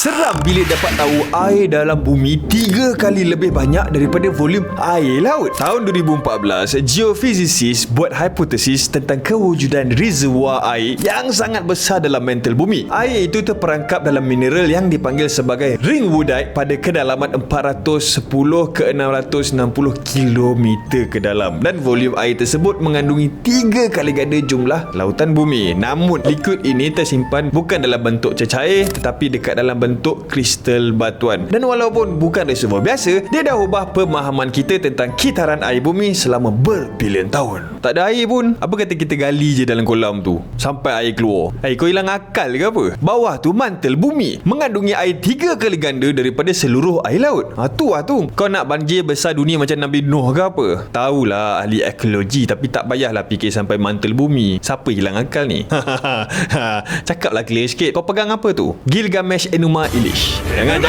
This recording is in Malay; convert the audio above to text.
Seram bila dapat tahu air dalam bumi 3 kali lebih banyak daripada volume air laut. Tahun 2014, geofizisis buat hipotesis tentang kewujudan reservoir air yang sangat besar dalam mantel bumi. Air itu terperangkap dalam mineral yang dipanggil sebagai ringwoodite pada kedalaman 410 ke 660 km ke dalam, dan volume air tersebut mengandungi 3 kali ganda jumlah lautan bumi. Namun liquid ini tersimpan bukan dalam bentuk cecair tetapi dekat dalam bentuk kristal batuan. Dan walaupun bukan reservoir biasa, dia dah ubah pemahaman kita tentang kitaran air bumi selama berbilion tahun. Tak ada air pun, apa kata kita gali je dalam kolam tu sampai air keluar? Kau hilang akal ke apa? Bawah tu mantel bumi mengandungi air 3 kali ganda daripada seluruh air laut. Tu. Kau nak banjir besar dunia macam Nabi Nuh ke apa? Tahulah ahli ekologi, tapi tak payahlah fikir sampai mantel bumi. Siapa hilang akal ni? Cakaplah clear sikit. Kau pegang apa tu? Gilgamesh Enuma Elish. Jangan.